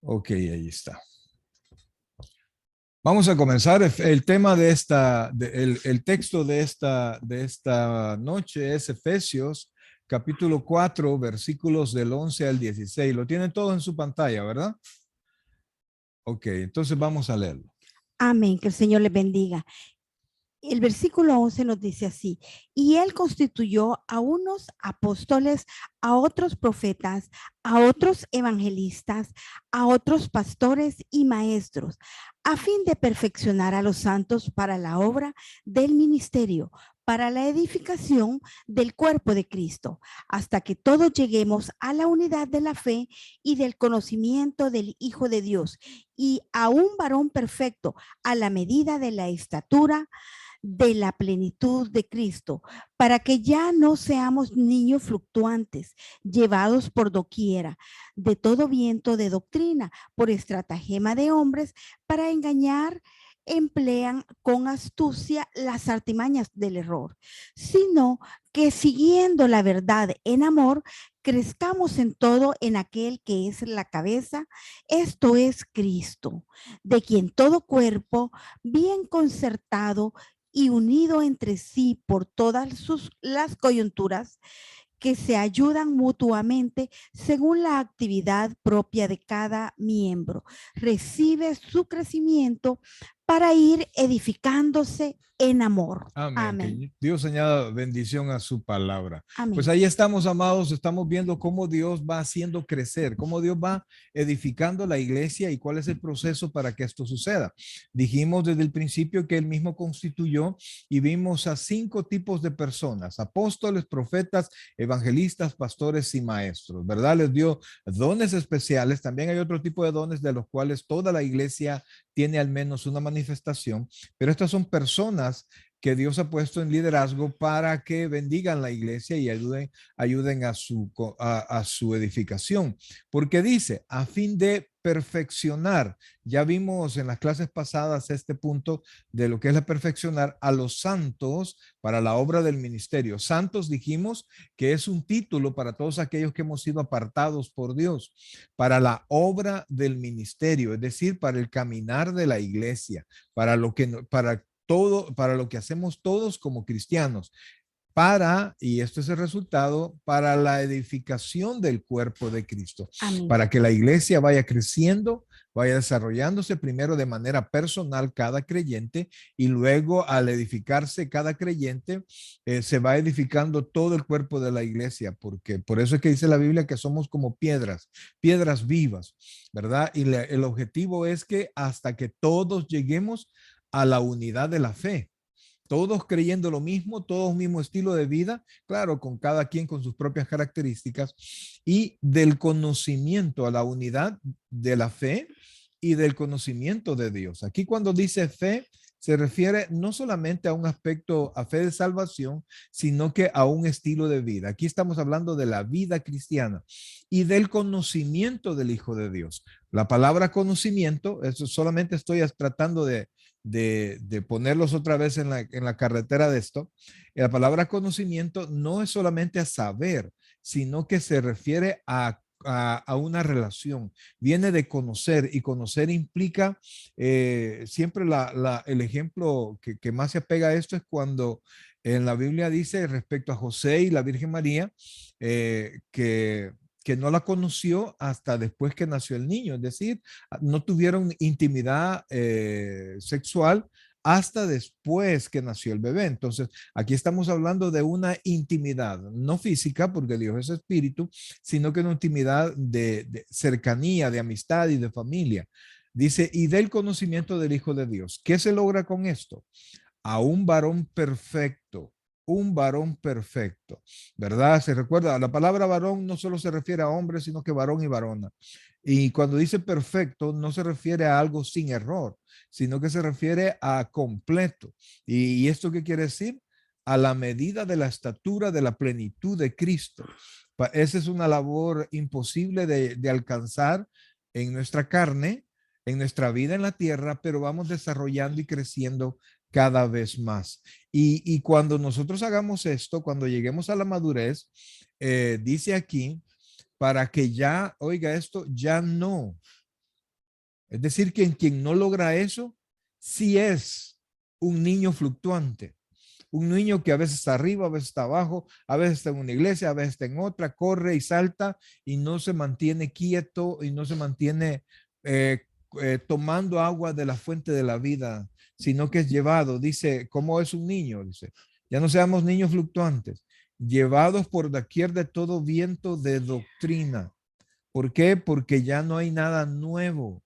Ok, ahí está. Vamos a comenzar. El tema de el texto de esta noche es Efesios capítulo 4, versículos del 11 al 16. Lo tienen todo en su pantalla, ¿verdad? Ok, entonces vamos a leerlo. Amén, que el Señor les bendiga. El versículo 11 nos dice así: y él constituyó a unos apóstoles, a otros profetas, a otros evangelistas, a otros pastores y maestros, a fin de perfeccionar a los santos para la obra del ministerio, para la edificación del cuerpo de Cristo, hasta que todos lleguemos a la unidad de la fe y del conocimiento del Hijo de Dios, y a un varón perfecto, a la medida de la estatura de la plenitud de Cristo, para que ya no seamos niños fluctuantes, llevados por doquiera, de todo viento de doctrina, por estratagema de hombres, para engañar, emplean con astucia las artimañas del error, sino que siguiendo la verdad en amor, crezcamos en todo en aquel que es la cabeza, esto es Cristo, de quien todo cuerpo, bien concertado y unido entre sí por todas las coyunturas que se ayudan mutuamente según la actividad propia de cada miembro, recibe su crecimiento para ir edificándose en amor. Amén. Amén. Que Dios añada bendición a su palabra. Pues Amén. ahí estamos, amados. Estamos viendo cómo Dios va haciendo crecer, cómo Dios va edificando la iglesia y cuál es el proceso para que esto suceda. Dijimos desde el principio que él mismo constituyó y vimos a 5 tipos de personas: apóstoles, profetas, evangelistas, pastores y maestros, ¿verdad? Les dio dones especiales. También hay otro tipo de dones de los cuales toda la iglesia tiene al menos una manifestación, pero estas son personas que Dios ha puesto en liderazgo para que bendigan la iglesia y ayuden a su edificación. Porque dice, a fin de perfeccionar. Ya vimos en las clases pasadas este punto de lo que es la perfeccionar a los santos para la obra del ministerio. Santos dijimos que es un título para todos aquellos que hemos sido apartados por Dios para la obra del ministerio, es decir, para el caminar de la iglesia, para todo, para lo que hacemos todos como cristianos, y esto es el resultado, para la edificación del cuerpo de Cristo, Amén. para que la iglesia vaya creciendo, vaya desarrollándose primero de manera personal cada creyente y luego al edificarse cada creyente, se va edificando todo el cuerpo de la iglesia, porque por eso es que dice la Biblia que somos como piedras vivas, ¿verdad? Y el objetivo es que hasta que todos lleguemos a la unidad de la fe, todos creyendo lo mismo, todos un mismo estilo de vida, claro, con cada quien con sus propias características, y del conocimiento a la unidad de la fe y del conocimiento de Dios. Aquí cuando dice fe, se refiere no solamente a un aspecto, a fe de salvación, sino que a un estilo de vida. Aquí estamos hablando de la vida cristiana y del conocimiento del Hijo de Dios. La palabra conocimiento, eso solamente estoy tratando de ponerlos otra vez en la carretera de esto. La palabra conocimiento no es solamente a saber, sino que se refiere a una relación. Viene de conocer, y conocer implica, siempre el ejemplo que más se apega a esto es cuando en la Biblia dice respecto a José y la Virgen María, que no la conoció hasta después que nació el niño, es decir, no tuvieron intimidad sexual hasta después que nació el bebé. Entonces, aquí estamos hablando de una intimidad, no física, porque Dios es espíritu, sino que una intimidad de cercanía, de amistad y de familia. Dice, y del conocimiento del Hijo de Dios. ¿Qué se logra con esto? A un varón perfecto, ¿verdad? Se recuerda, la palabra varón no solo se refiere a hombre, sino que varón y varona. Y cuando dice perfecto, no se refiere a algo sin error, sino que se refiere a completo. ¿Y esto qué quiere decir? A la medida de la estatura de la plenitud de Cristo. Esa es una labor imposible de alcanzar en nuestra carne, en nuestra vida en la tierra, pero vamos desarrollando y creciendo cada vez más. Y cuando nosotros hagamos esto, cuando lleguemos a la madurez, dice aquí, para que ya, oiga esto, ya no. Es decir, que quien no logra eso, sí es un niño fluctuante. Un niño que a veces está arriba, a veces está abajo, a veces está en una iglesia, a veces está en otra, corre y salta y no se mantiene quieto y no se mantiene eh, tomando agua de la fuente de la vida, sino que es llevado. Dice, ¿cómo es un niño? Dice, ya no seamos niños fluctuantes, llevados por doquier de todo viento de doctrina. ¿Por qué? Porque ya no hay nada nuevo.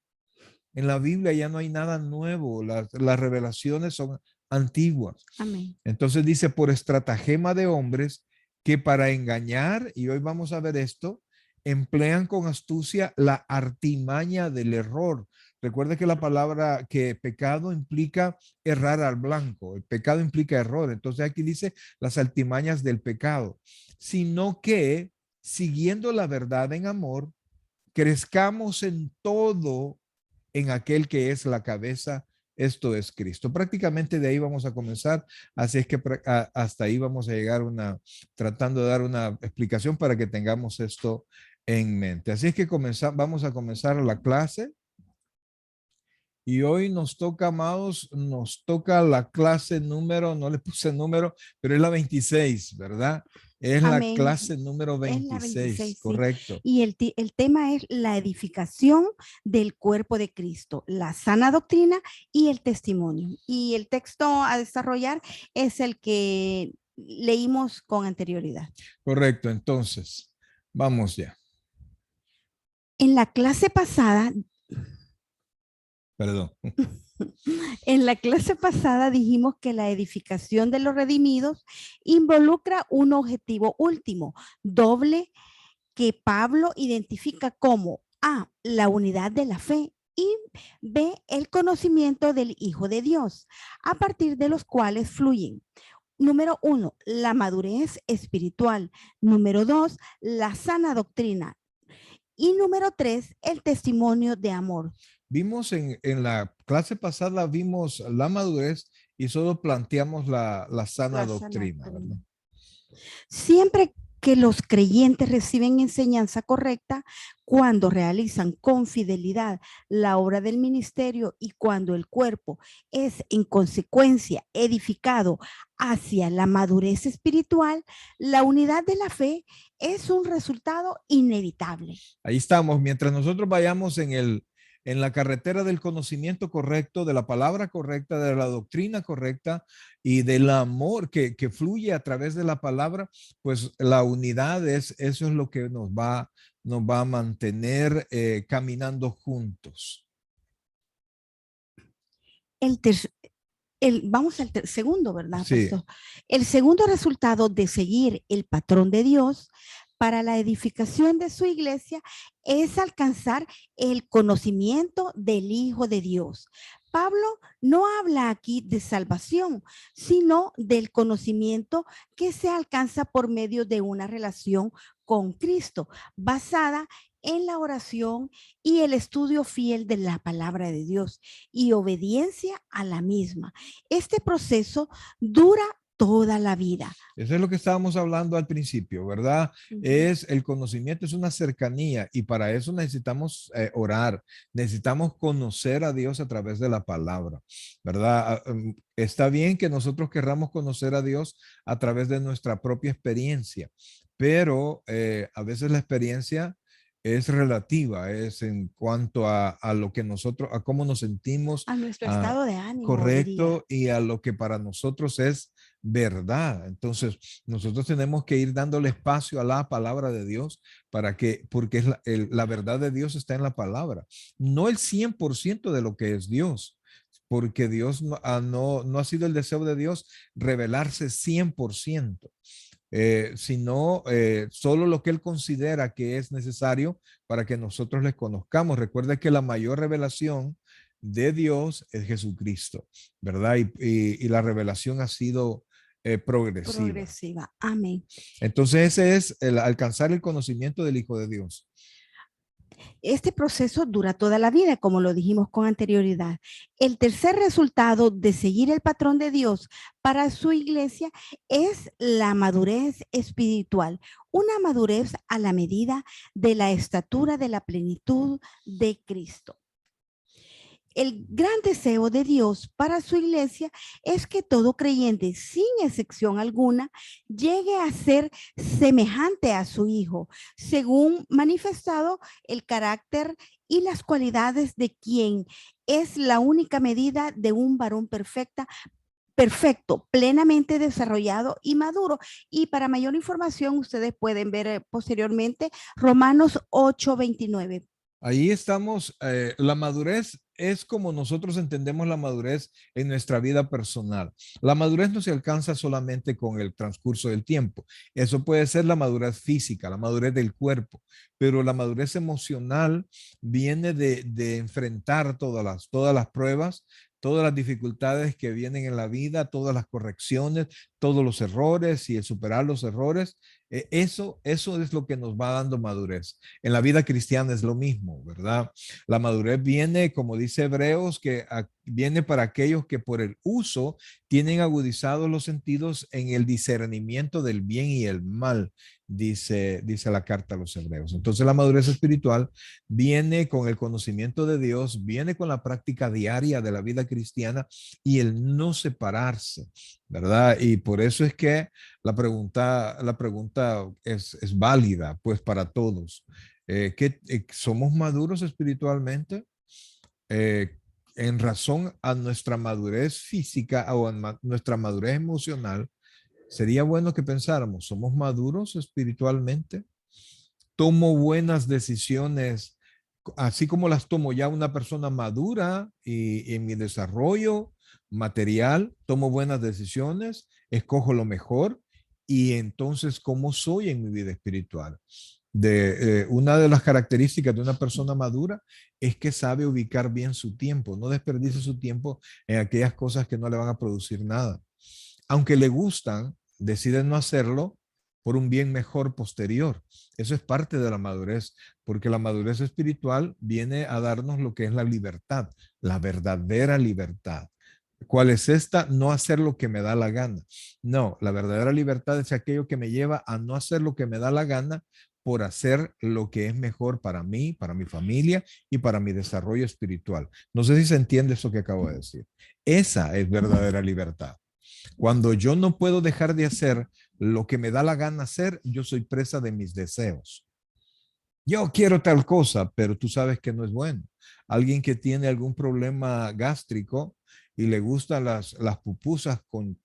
En la Biblia ya no hay nada nuevo. Las revelaciones son antiguas. Amén. Entonces dice, por estratagema de hombres que para engañar, y hoy vamos a ver esto, emplean con astucia la artimaña del error. Recuerde que la palabra que pecado implica errar al blanco. El pecado implica error. Entonces aquí dice las artimañas del pecado, sino que siguiendo la verdad en amor, crezcamos en todo en aquel que es la cabeza, esto es Cristo. Prácticamente de ahí vamos a comenzar, así es que hasta ahí vamos a llegar tratando de dar una explicación para que tengamos esto en mente. Así es que vamos a comenzar la clase. Y hoy nos toca, amados, nos toca la clase número, no le puse número, pero es la 26, ¿verdad? Es la Amén. clase número Es la 26, 26, sí. correcto. Y el tema es la edificación del cuerpo de Cristo, la sana doctrina y el testimonio. Y el texto a desarrollar es el que leímos con anterioridad. Correcto, entonces, vamos ya. En la clase pasada, Perdón. en la clase pasada dijimos que la edificación de los redimidos involucra un objetivo último, doble, que Pablo identifica como A, la unidad de la fe y B, el conocimiento del Hijo de Dios, a partir de los cuales fluyen. Número 1, la madurez espiritual. Número 2, la sana doctrina. Y número 3, el testimonio de amor. Vimos en la clase pasada, vimos la madurez y solo planteamos la sana doctrina, ¿verdad? Siempre que los creyentes reciben enseñanza correcta, cuando realizan con fidelidad la obra del ministerio y cuando el cuerpo es en consecuencia edificado hacia la madurez espiritual, la unidad de la fe es un resultado inevitable. Ahí estamos. Mientras nosotros vayamos en la carretera del conocimiento correcto, de la palabra correcta, de la doctrina correcta y del amor que fluye a través de la palabra, pues la unidad eso es lo que nos va a mantener caminando juntos. Vamos al segundo, ¿verdad, Sí. pastor? El segundo resultado de seguir el patrón de Dios para la edificación de su iglesia es alcanzar el conocimiento del Hijo de Dios. Pablo no habla aquí de salvación, sino del conocimiento que se alcanza por medio de una relación con Cristo, basada en la oración y el estudio fiel de la palabra de Dios y obediencia a la misma. Este proceso dura toda la vida. Eso es lo que estábamos hablando al principio, ¿verdad? Es el conocimiento, es una cercanía y para eso necesitamos orar, necesitamos conocer a Dios a través de la palabra, ¿verdad? Está bien que nosotros querramos conocer a Dios a través de nuestra propia experiencia, pero a veces la experiencia es relativa, es en cuanto a lo que nosotros, a cómo nos sentimos, a nuestro estado de ánimo. correcto, y a lo que para nosotros es verdad. Entonces, nosotros tenemos que ir dándole espacio a la palabra de Dios porque es la verdad de Dios está en la palabra, no el 100% de lo que es Dios. Porque Dios no ha sido el deseo de Dios revelarse 100%. Sino solo lo que él considera que es necesario para que nosotros les conozcamos. Recuerda que la mayor revelación de Dios es Jesucristo, ¿verdad? Y la revelación ha sido progresiva. Progresiva. Amén. Entonces ese es el alcanzar el conocimiento del Hijo de Dios. Este proceso dura toda la vida, como lo dijimos con anterioridad. El tercer resultado de seguir el patrón de Dios para su iglesia es la madurez espiritual, una madurez a la medida de la estatura de la plenitud de Cristo. El gran deseo de Dios para su iglesia es que todo creyente, sin excepción alguna, llegue a ser semejante a su Hijo, según manifestado el carácter y las cualidades de quien es la única medida de un varón perfecto, plenamente desarrollado y maduro. Y para mayor información, ustedes pueden ver posteriormente Romanos 8:29. Ahí estamos, la madurez es como nosotros entendemos la madurez en nuestra vida personal. La madurez no se alcanza solamente con el transcurso del tiempo. Eso puede ser la madurez física, la madurez del cuerpo, pero la madurez emocional viene de enfrentar todas las pruebas, todas las dificultades que vienen en la vida, todas las correcciones, todos los errores y el superar los errores. Eso es lo que nos va dando madurez. En la vida cristiana es lo mismo, ¿verdad? La madurez viene, como dice Hebreos, que viene para aquellos que por el uso tienen agudizados los sentidos en el discernimiento del bien y el mal, dice la carta a los Hebreos. Entonces la madurez espiritual viene con el conocimiento de Dios, viene con la práctica diaria de la vida cristiana y el no separarse, ¿verdad? Y por eso es que la pregunta es válida, pues para todos. ¿Somos maduros espiritualmente? Eh, en razón a nuestra madurez física o a nuestra madurez emocional, sería bueno que pensáramos, ¿somos maduros espiritualmente? ¿Tomo buenas decisiones así como las tomo ya una persona madura y en mi desarrollo material? Tomo buenas decisiones, escojo lo mejor y entonces, ¿cómo soy en mi vida espiritual? Una de las características de una persona madura es que sabe ubicar bien su tiempo, no desperdicia su tiempo en aquellas cosas que no le van a producir nada. Aunque le gustan, decide no hacerlo por un bien mejor posterior. Eso es parte de la madurez, porque la madurez espiritual viene a darnos lo que es la libertad, la verdadera libertad. ¿Cuál es esta? No hacer lo que me da la gana. No, la verdadera libertad es aquello que me lleva a no hacer lo que me da la gana por hacer lo que es mejor para mí, para mi familia y para mi desarrollo espiritual. No sé si se entiende eso que acabo de decir. Esa es verdadera libertad. Cuando yo no puedo dejar de hacer lo que me da la gana hacer, yo soy presa de mis deseos. Yo quiero tal cosa, pero tú sabes que no es bueno. Alguien que tiene algún problema gástrico y le gustan las pupusas con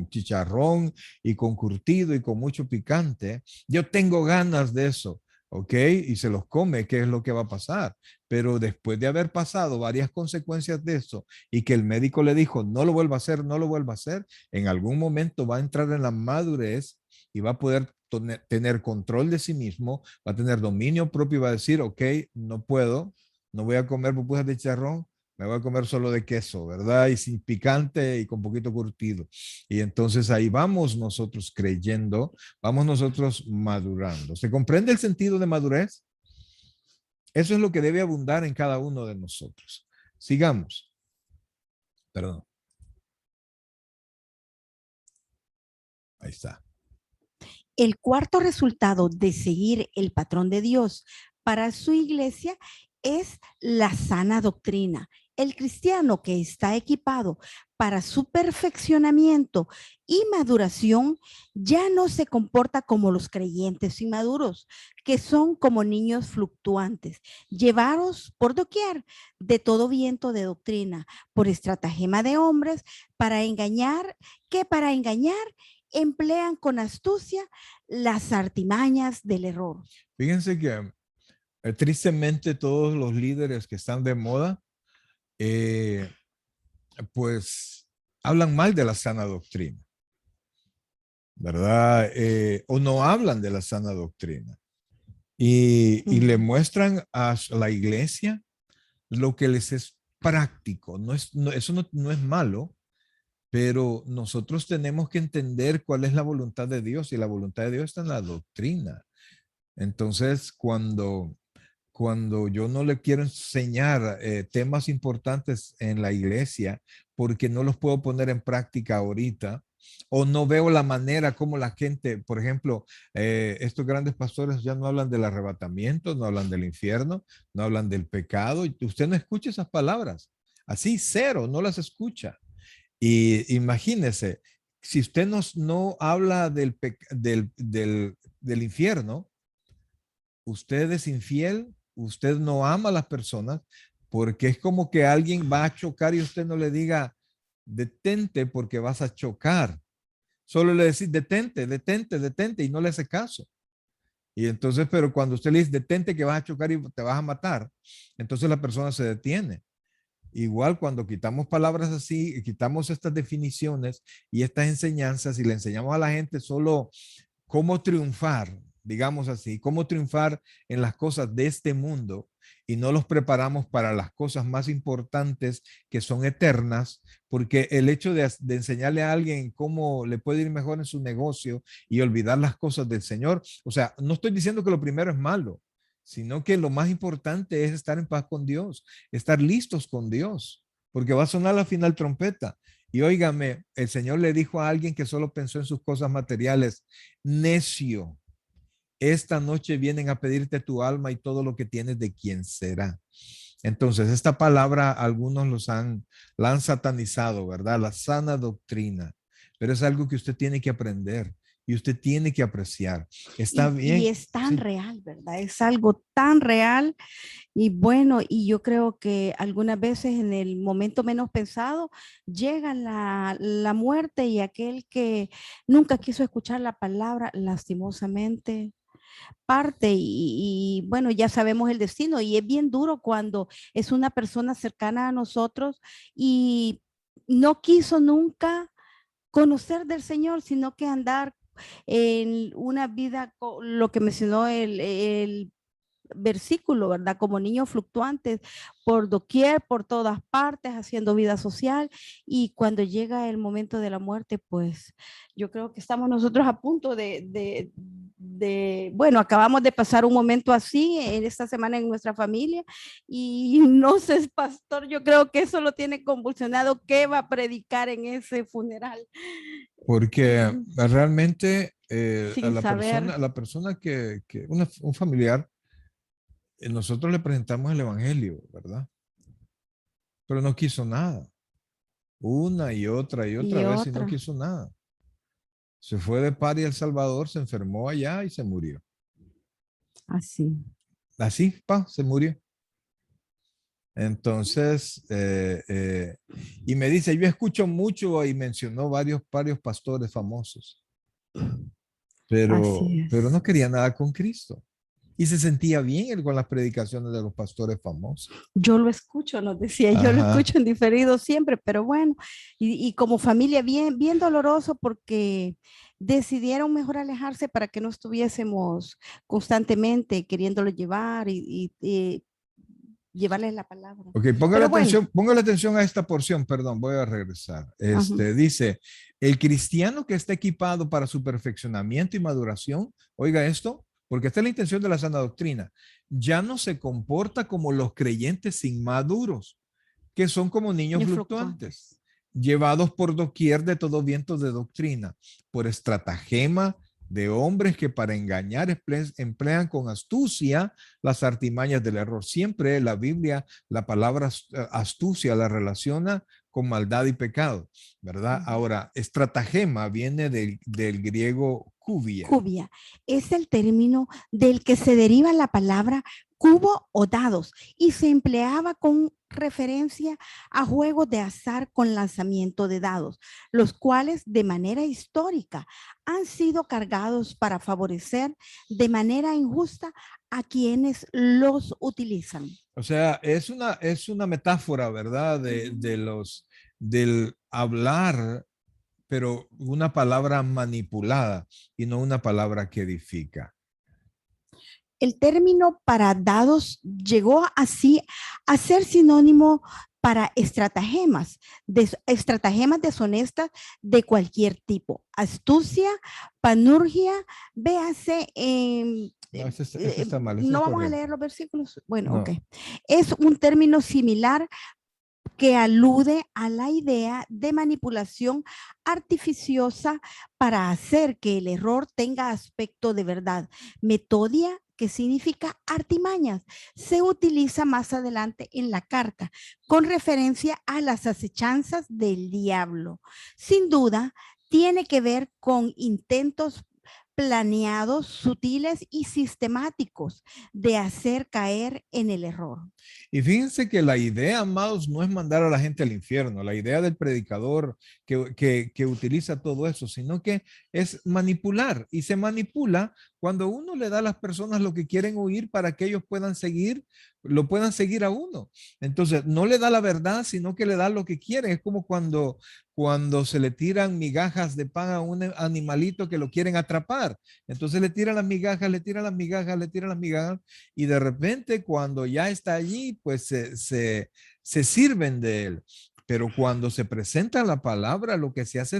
chicharrón y con curtido y con mucho picante, yo tengo ganas de eso, ¿ok? Y se los come, ¿qué es lo que va a pasar? Pero después de haber pasado varias consecuencias de eso y que el médico le dijo, no lo vuelva a hacer, no lo vuelva a hacer, en algún momento va a entrar en la madurez y va a poder tener control de sí mismo, va a tener dominio propio y va a decir, ok, no puedo, no voy a comer pupusas de chicharrón, me voy a comer solo de queso, ¿verdad? Y sin picante y con poquito curtido. Y entonces ahí vamos nosotros creyendo, vamos nosotros madurando. ¿Se comprende el sentido de madurez? Eso es lo que debe abundar en cada uno de nosotros. Sigamos. Perdón. Ahí está. El cuarto resultado de seguir el patrón de Dios para su iglesia es la sana doctrina. El cristiano que está equipado para su perfeccionamiento y maduración ya no se comporta como los creyentes inmaduros, que son como niños fluctuantes, llevados por doquier de todo viento de doctrina, por estratagema de hombres, para engañar emplean con astucia las artimañas del error. Fíjense que tristemente todos los líderes que están de moda, eh, pues hablan mal de la sana doctrina, ¿verdad? O no hablan de la sana doctrina. Y le muestran a la iglesia lo que les es práctico. Eso no es malo, pero nosotros tenemos que entender cuál es la voluntad de Dios y la voluntad de Dios está en la doctrina. Entonces, cuando cuando yo no le quiero enseñar temas importantes en la iglesia porque no los puedo poner en práctica ahorita, o no veo la manera como la gente, por ejemplo, estos grandes pastores ya no hablan del arrebatamiento, no hablan del infierno, no hablan del pecado. Y usted no escucha esas palabras. Así, cero, no las escucha. Y imagínese, si usted no habla del infierno, usted es infiel, usted no ama a las personas, porque es como que alguien va a chocar y usted no le diga, detente porque vas a chocar. Solo le decís, detente, detente, detente, y no le hace caso. Y entonces, pero cuando usted le dice, detente que vas a chocar y te vas a matar, entonces la persona se detiene. Igual cuando quitamos palabras así, quitamos estas definiciones y estas enseñanzas y le enseñamos a la gente solo cómo triunfar, digamos así, cómo triunfar en las cosas de este mundo y no los preparamos para las cosas más importantes que son eternas, porque el hecho de enseñarle a alguien cómo le puede ir mejor en su negocio y olvidar las cosas del Señor, o sea, no estoy diciendo que lo primero es malo, sino que lo más importante es estar en paz con Dios, estar listos con Dios, porque va a sonar la final trompeta. Y óigame, el Señor le dijo a alguien que solo pensó en sus cosas materiales, necio, esta noche vienen a pedirte tu alma y todo lo que tienes de quién será. Entonces, esta palabra algunos la han satanizado, ¿verdad? La sana doctrina, pero es algo que usted tiene que aprender y usted tiene que apreciar. Está Y bien, es tan sí, real, ¿verdad? Es algo tan real. Y bueno, y yo creo que algunas veces en el momento menos pensado llega la muerte y aquel que nunca quiso escuchar la palabra, lastimosamente parte y bueno, ya sabemos el destino y es bien duro cuando es una persona cercana a nosotros y no quiso nunca conocer del Señor, sino que andar en una vida, lo que mencionó el versículo, ¿verdad? Como niños fluctuantes por doquier, por todas partes, haciendo vida social. Y cuando llega el momento de la muerte, pues yo creo que estamos nosotros a punto bueno, acabamos de pasar un momento así en esta semana en nuestra familia y no sé, pastor, yo creo que eso lo tiene convulsionado. ¿Qué va a predicar en ese funeral? porque realmente Sin saber. a la persona un familiar, nosotros le presentamos el evangelio, ¿verdad? Pero no quiso nada. Una y otra Y vez y no otra, quiso nada. Se fue de Pari a El Salvador, se enfermó allá y se murió. así. Así, pa, se murió. Entonces, y me dice, yo escucho mucho y mencionó varios pastores famosos, Así pero es. no quería nada con Cristo. Y se sentía bien él con las predicaciones de los pastores famosos. Yo lo escucho, nos decía, yo lo Ajá. escucho en diferido siempre, pero bueno, y como familia bien, bien doloroso porque decidieron mejor alejarse para que no estuviésemos constantemente queriéndolo llevar y llevarles la palabra. Ok, Pero bueno, póngale atención a esta porción, perdón, voy a regresar. ajá, Dice, el cristiano que está equipado para su perfeccionamiento y maduración, oiga esto, porque esta es la intención de la sana doctrina, ya no se comporta como los creyentes inmaduros, que son como niños ni fluctuantes, fluctuantes. llevados por doquier de todo viento de doctrina, por estratagema de hombres que para engañar emplean con astucia las artimañas del error. Siempre la Biblia, la palabra astucia la relaciona con maldad y pecado, ¿verdad? Ahora, estratagema viene del griego cubia. Cubia es el término del que se deriva la palabra cubo o dados y se empleaba con referencia a juegos de azar con lanzamiento de dados, los cuales de manera histórica han sido cargados para favorecer de manera injusta a quienes los utilizan. O sea, es una metáfora, ¿verdad? Del hablar, pero una palabra manipulada y no una palabra que edifica. El término para dados llegó así a ser sinónimo para estratagemas deshonestas de cualquier tipo. Astucia, panurgia, véase No, ese está mal, ese no es vamos a correcto. leer los versículos. Bueno, ok. No. Es un término similar que alude a la idea de manipulación artificiosa para hacer que el error tenga aspecto de verdad. Metodia, que significa artimañas, se utiliza más adelante en la carta con referencia a las acechanzas del diablo. Sin duda, tiene que ver con intentos planeados, sutiles y sistemáticos de hacer caer en el error. Y fíjense que la idea, amados, no es mandar a la gente al infierno, la idea del predicador que utiliza todo eso, sino que es manipular y se manipula cuando uno le da a las personas lo que quieren oír para que ellos puedan seguir, lo puedan seguir a uno. Entonces, no le da la verdad, sino que le da lo que quieren. Es como cuando se le tiran migajas de pan a un animalito que lo quieren atrapar. Entonces le tiran las migajas, le tiran las migajas, le tiran las migajas y de repente cuando ya está allí, pues se sirven de él. Pero cuando se presenta la palabra, lo que se hace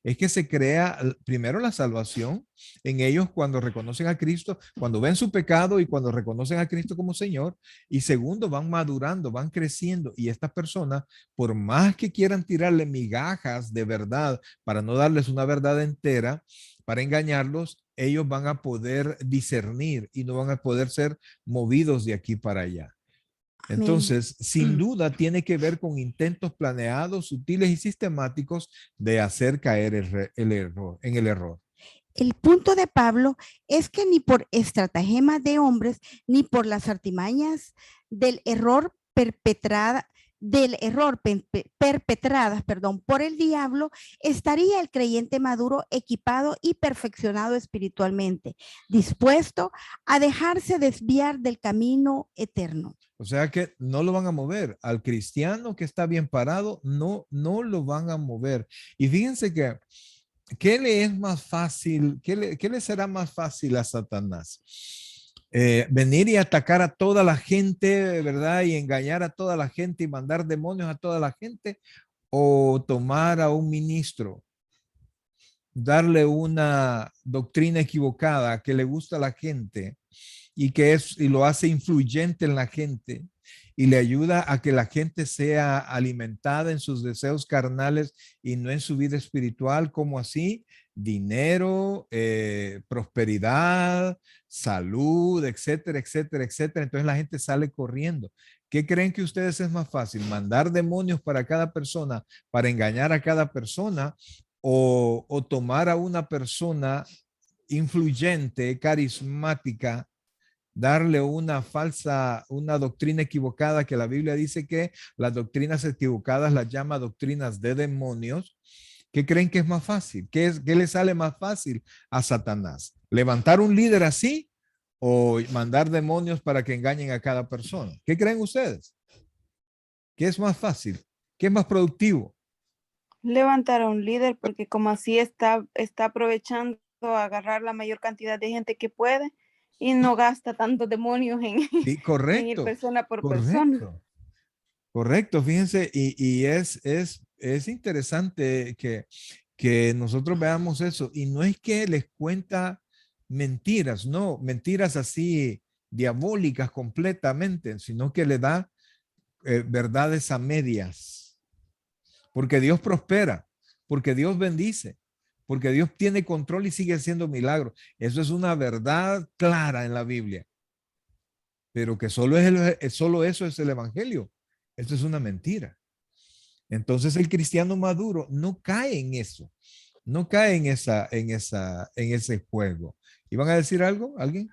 es que se crea primero la salvación en ellos cuando reconocen a Cristo, cuando ven su pecado y cuando reconocen a Cristo como Señor. Y segundo, van madurando, van creciendo. Y estas personas, por más que quieran tirarle migajas de verdad para no darles una verdad entera, para engañarlos, ellos van a poder discernir y no van a poder ser movidos de aquí para allá. Amén. Entonces, sin duda, tiene que ver con intentos planeados, sutiles y sistemáticos de hacer caer el error, en el error. El punto de Pablo es que ni por estratagema de hombres, ni por las artimañas del error perpetradas, por el diablo, estaría el creyente maduro equipado y perfeccionado espiritualmente, dispuesto a dejarse desviar del camino eterno. O sea que no lo van a mover. Al cristiano que está bien parado, no lo van a mover. Y fíjense que ¿qué le es más fácil? ¿Qué le será más fácil a Satanás? Venir y atacar a toda la gente, ¿verdad? Y engañar a toda la gente y mandar demonios a toda la gente, o tomar a un ministro, darle una doctrina equivocada que le gusta a la gente y lo hace influyente en la gente y le ayuda a que la gente sea alimentada en sus deseos carnales y no en su vida espiritual, como así dinero, prosperidad, salud, etcétera, etcétera, etcétera. Entonces la gente sale corriendo. ¿Qué creen que ustedes es más fácil? ¿Mandar demonios para cada persona, para engañar a cada persona o tomar a una persona influyente, carismática, darle una doctrina equivocada, que la Biblia dice que las doctrinas equivocadas las llama doctrinas de demonios? ¿Qué creen que es más fácil? ¿Qué le sale más fácil a Satanás? ¿Levantar un líder así o mandar demonios para que engañen a cada persona? ¿Qué creen ustedes? ¿Qué es más fácil? ¿Qué es más productivo? Levantar a un líder porque como así está aprovechando a agarrar la mayor cantidad de gente que puede y no gasta tantos demonios Sí, en ir correcto, persona por persona. correcto. Correcto, fíjense, y es interesante que nosotros veamos eso. Y no es que les cuenta mentiras, no, mentiras así diabólicas completamente, sino que le da verdades a medias. Porque Dios prospera, porque Dios bendice, porque Dios tiene control y sigue haciendo milagros. Eso es una verdad clara en la Biblia, pero que solo eso es el evangelio. Eso es una mentira. Entonces el cristiano maduro no cae en eso, no cae en ese juego. ¿Iban a decir algo? ¿Alguien?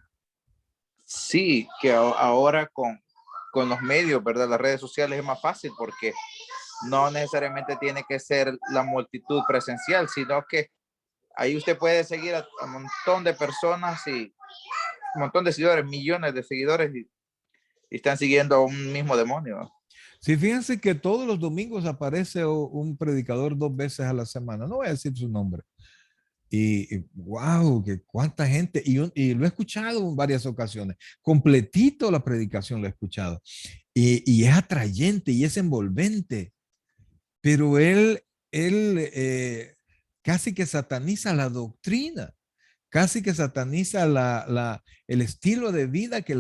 Sí, que ahora con los medios, ¿verdad? Las redes sociales es más fácil porque no necesariamente tiene que ser la multitud presencial, sino que ahí usted puede seguir a un montón de personas y un montón de seguidores, millones de seguidores y están siguiendo a un mismo demonio. Sí, fíjense que todos los domingos aparece un predicador 2 veces a la semana. No voy a decir su nombre. Y wow, que cuánta gente. Y lo he escuchado en varias ocasiones. Completito la predicación lo he escuchado. y es atrayente y es envolvente, pero él casi que sataniza la doctrina, casi que sataniza el estilo de vida que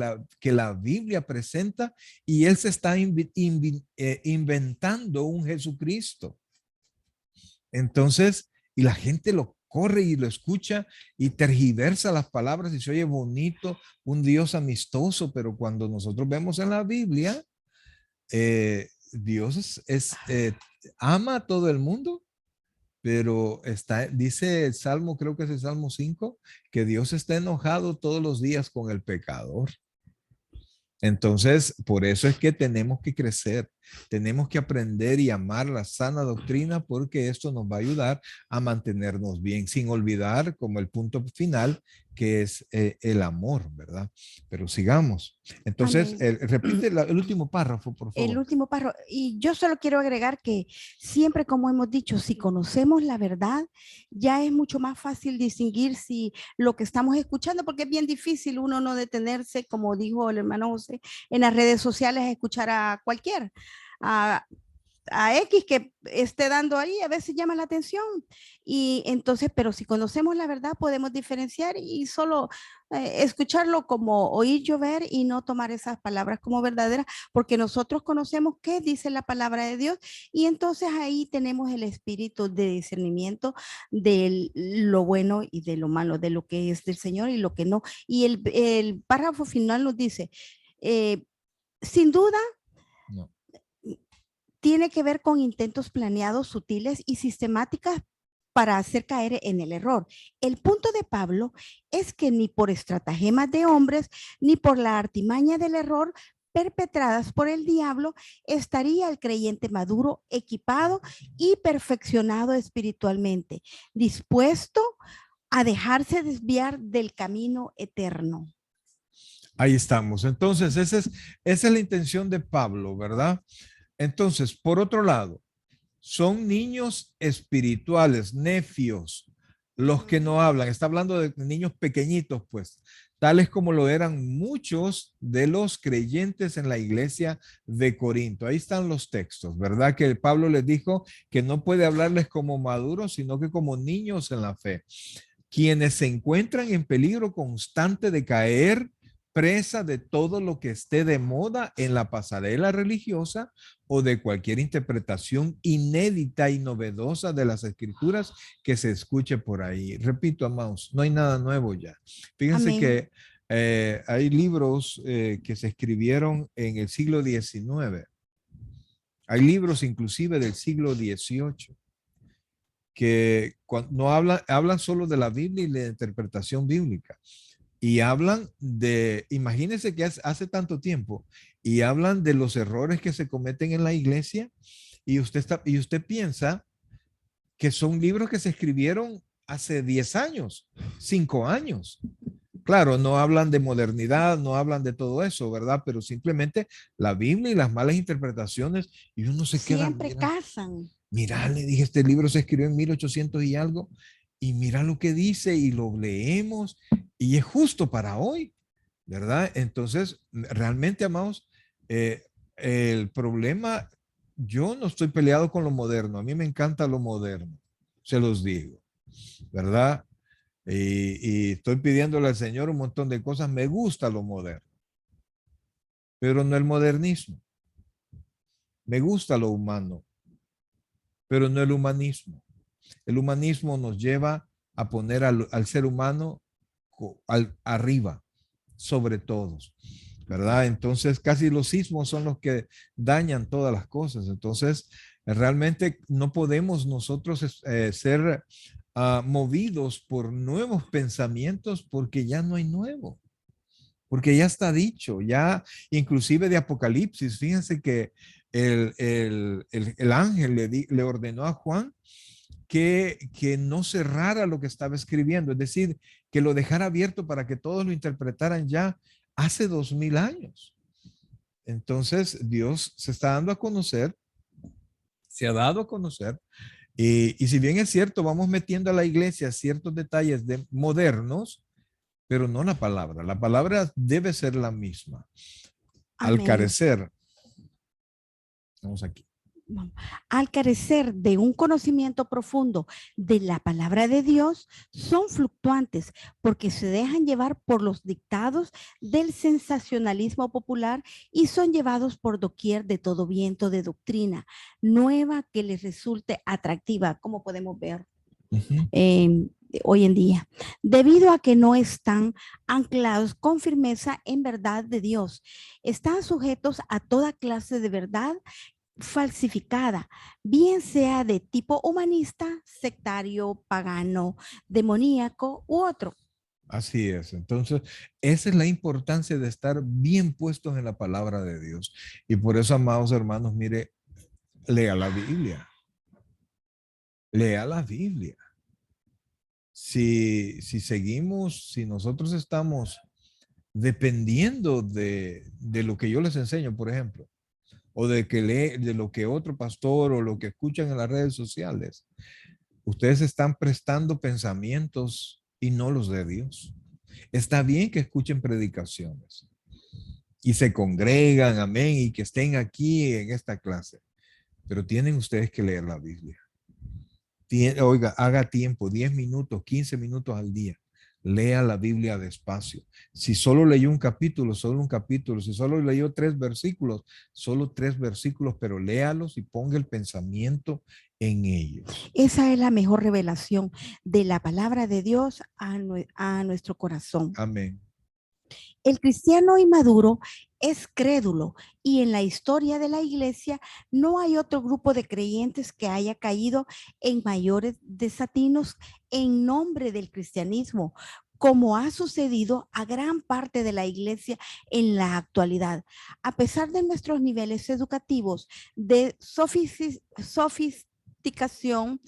la Biblia presenta, y él se está inventando un Jesucristo. Entonces, y la gente lo corre y lo escucha y tergiversa las palabras y se oye bonito, un Dios amistoso, pero cuando nosotros vemos en la Biblia, Dios ama a todo el mundo, pero dice el Salmo, creo que es el Salmo 5, que Dios está enojado todos los días con el pecador. Entonces, por eso es que tenemos que crecer, tenemos que aprender y amar la sana doctrina, porque esto nos va a ayudar a mantenernos bien, sin olvidar como el punto final, que es el amor, ¿verdad? Pero sigamos. Entonces, Amén. repite el último párrafo, por El favor. último párrafo. Y yo solo quiero agregar que siempre, como hemos dicho, si conocemos la verdad, ya es mucho más fácil distinguir si lo que estamos escuchando, porque es bien difícil uno no detenerse, como dijo el hermano José, en las redes sociales a escuchar a cualquier, a X que esté dando ahí, a veces llama la atención. Y entonces, pero si conocemos la verdad, podemos diferenciar y solo escucharlo como oír llover y no tomar esas palabras como verdaderas, porque nosotros conocemos qué dice la palabra de Dios, y entonces ahí tenemos el espíritu de discernimiento de lo bueno y de lo malo, de lo que es del Señor y lo que no. Y el párrafo final nos dice, sin duda, No. tiene que ver con intentos planeados, sutiles y sistemáticas para hacer caer en el error. El punto de Pablo es que ni por estratagemas de hombres, ni por la artimaña del error perpetradas por el diablo, estaría el creyente maduro, equipado y perfeccionado espiritualmente, dispuesto a dejarse desviar del camino eterno. Ahí estamos. Entonces, esa es la intención de Pablo, ¿verdad? Entonces, por otro lado, son niños espirituales, nefios, los que no hablan. Está hablando de niños pequeñitos, pues, tales como lo eran muchos de los creyentes en la iglesia de Corinto. Ahí están los textos, ¿verdad? Que Pablo les dijo que no puede hablarles como maduros, sino que como niños en la fe, quienes se encuentran en peligro constante de caer presa de todo lo que esté de moda en la pasarela religiosa o de cualquier interpretación inédita y novedosa de las escrituras que se escuche por ahí. Repito, amados, no hay nada nuevo ya. Fíjense Amén. que hay libros que se escribieron en el siglo XIX. Hay libros inclusive del siglo XVIII que no hablan solo de la Biblia y la interpretación bíblica. Y hablan de, imagínense que hace tanto tiempo, y hablan de los errores que se cometen en la iglesia, y usted piensa que son libros que se escribieron hace 10 años, 5 años. Claro, no hablan de modernidad, no hablan de todo eso, ¿verdad? Pero simplemente la Biblia y las malas interpretaciones, y uno se queda, Siempre casan. mira, le dije, este libro se escribió en 1800 y algo, y mira lo que dice, y lo leemos, y es justo para hoy, ¿verdad? Entonces, realmente, amados, el problema, yo no estoy peleado con lo moderno, a mí me encanta lo moderno, se los digo, ¿verdad? Y estoy pidiéndole al Señor un montón de cosas, me gusta lo moderno, pero no el modernismo, me gusta lo humano, pero no el humanismo. El humanismo nos lleva a poner al ser humano arriba, sobre todos, ¿verdad? Entonces, casi los sismos son los que dañan todas las cosas. Entonces, realmente no podemos nosotros ser movidos por nuevos pensamientos, porque ya no hay nuevo. Porque ya está dicho, ya inclusive de Apocalipsis, fíjense que el ángel le ordenó a Juan que no cerrara lo que estaba escribiendo, es decir, que lo dejara abierto para que todos lo interpretaran ya hace 2000 años. Entonces, Dios se está dando a conocer, se ha dado a conocer, y si bien es cierto, vamos metiendo a la iglesia ciertos detalles modernos, pero no la palabra. La palabra debe ser la misma. Al Amén. carecer Vamos aquí. Vamos. Al carecer de un conocimiento profundo de la palabra de Dios, son fluctuantes porque se dejan llevar por los dictados del sensacionalismo popular y son llevados por doquier de todo viento de doctrina nueva que les resulte atractiva, como podemos ver hoy en día, debido a que no están anclados con firmeza en verdad de Dios. Están sujetos a toda clase de verdad falsificada, bien sea de tipo humanista, sectario, pagano, demoníaco u otro. Así es. Entonces, esa es la importancia de estar bien puestos en la palabra de Dios. Y por eso, amados hermanos, mire, lea la Biblia. Lea la Biblia. Si seguimos, si nosotros estamos dependiendo de lo que yo les enseño, por ejemplo, o de lo que otro pastor o lo que escuchan en las redes sociales, ustedes están prestando pensamientos y no los de Dios. Está bien que escuchen predicaciones y se congregan, amén, y que estén aquí en esta clase, pero tienen ustedes que leer la Biblia. Oiga, haga tiempo, 10 minutos, 15 minutos al día. Lea la Biblia despacio. Si solo leyó un capítulo, solo un capítulo. Si solo leyó 3 versículos, solo 3 versículos, pero léalos y ponga el pensamiento en ellos. Esa es la mejor revelación de la palabra de Dios a nuestro corazón. Amén. El cristiano inmaduro es crédulo y en la historia de la iglesia no hay otro grupo de creyentes que haya caído en mayores desatinos en nombre del cristianismo, como ha sucedido a gran parte de la iglesia en la actualidad. A pesar de nuestros niveles educativos de sofisticación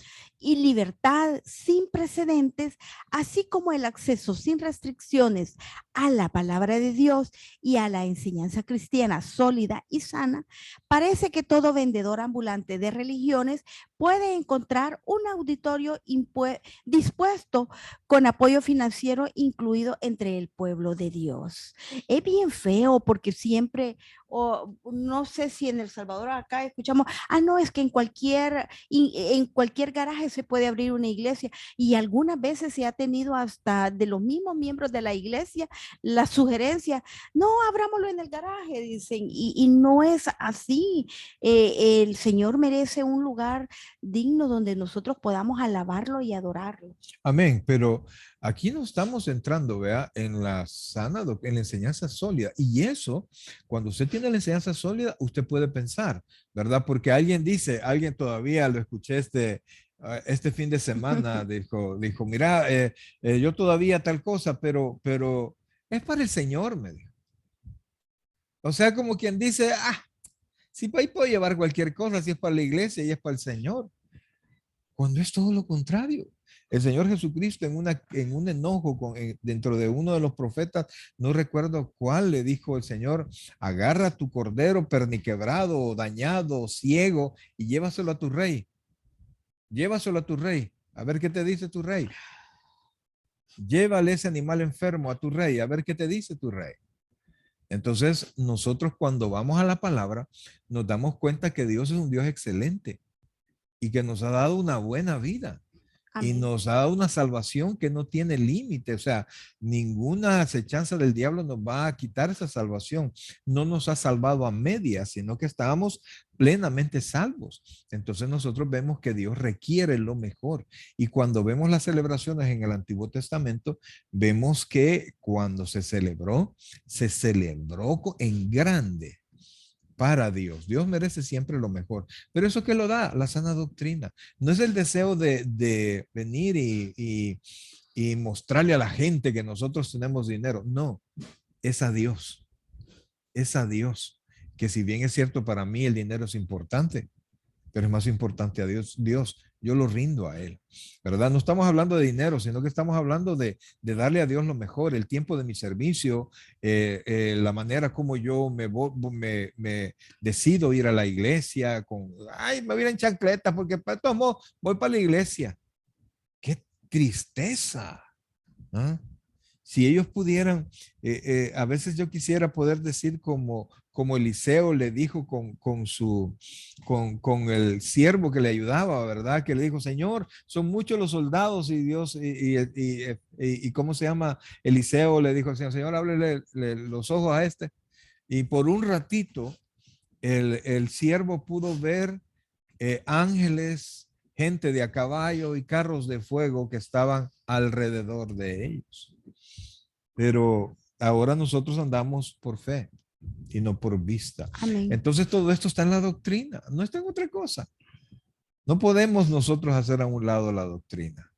y libertad sin precedentes, así como el acceso sin restricciones a la palabra de Dios y a la enseñanza cristiana sólida y sana, parece que todo vendedor ambulante de religiones puede encontrar un auditorio dispuesto con apoyo financiero incluido entre el pueblo de Dios. Es bien feo porque siempre, o no sé si en El Salvador acá escuchamos, no, es que en cualquier garaje se puede abrir una iglesia, y algunas veces se ha tenido hasta de los mismos miembros de la iglesia la sugerencia, no, abrámoslo en el garaje, dicen, y no es así. El Señor merece un lugar digno donde nosotros podamos alabarlo y adorarlo. Amén, pero aquí no estamos entrando, vea, en la en la enseñanza sólida. Y eso, cuando usted tiene la enseñanza sólida, usted puede pensar, ¿verdad? Porque alguien dice, alguien todavía lo escuché este fin de semana, dijo, mira, yo todavía tal cosa, pero es para el Señor, me dijo. O sea, como quien dice, sí, ahí puedo llevar cualquier cosa, si es para la iglesia y es para el Señor. Cuando es todo lo contrario. El Señor Jesucristo en un enojo dentro de uno de los profetas, no recuerdo cuál, le dijo el Señor, agarra tu cordero perniquebrado, dañado, ciego y llévaselo a tu rey. Llévaselo a tu rey. A ver qué te dice tu rey. Llévale ese animal enfermo a tu rey. A ver qué te dice tu rey. Entonces, nosotros cuando vamos a la palabra, nos damos cuenta que Dios es un Dios excelente y que nos ha dado una buena vida. Amén. Y nos ha dado una salvación que no tiene límite. O sea, ninguna acechanza del diablo nos va a quitar esa salvación. No nos ha salvado a medias, sino que estábamos plenamente salvos. Entonces nosotros vemos que Dios requiere lo mejor. Y cuando vemos las celebraciones en el Antiguo Testamento, vemos que cuando se celebró en grande. Para Dios. Dios merece siempre lo mejor. Pero eso que lo da, la sana doctrina. No es el deseo de venir y mostrarle a la gente que nosotros tenemos dinero. No, es a Dios. Es a Dios. Que si bien es cierto, para mí el dinero es importante, pero es más importante a Dios. Dios, yo lo rindo a Él, ¿verdad? No estamos hablando de dinero, sino que estamos hablando de darle a Dios lo mejor, el tiempo de mi servicio, la manera como yo me decido ir a la iglesia, me voy a ir en chancleta porque voy para la iglesia. ¡Qué tristeza! ¿Ah? Si ellos pudieran, a veces yo quisiera poder decir como Eliseo le dijo con el siervo que le ayudaba, ¿verdad? Que le dijo, Señor, son muchos los soldados y Dios, y ¿cómo se llama? Eliseo le dijo al Señor, Señor, ábrele los ojos a este. Y por un ratito, el siervo pudo ver ángeles, gente de a caballo y carros de fuego que estaban alrededor de ellos. Pero ahora nosotros andamos por fe y no por vista. Amén. Entonces todo esto está en la doctrina, no está en otra cosa. No podemos nosotros hacer a un lado la doctrina.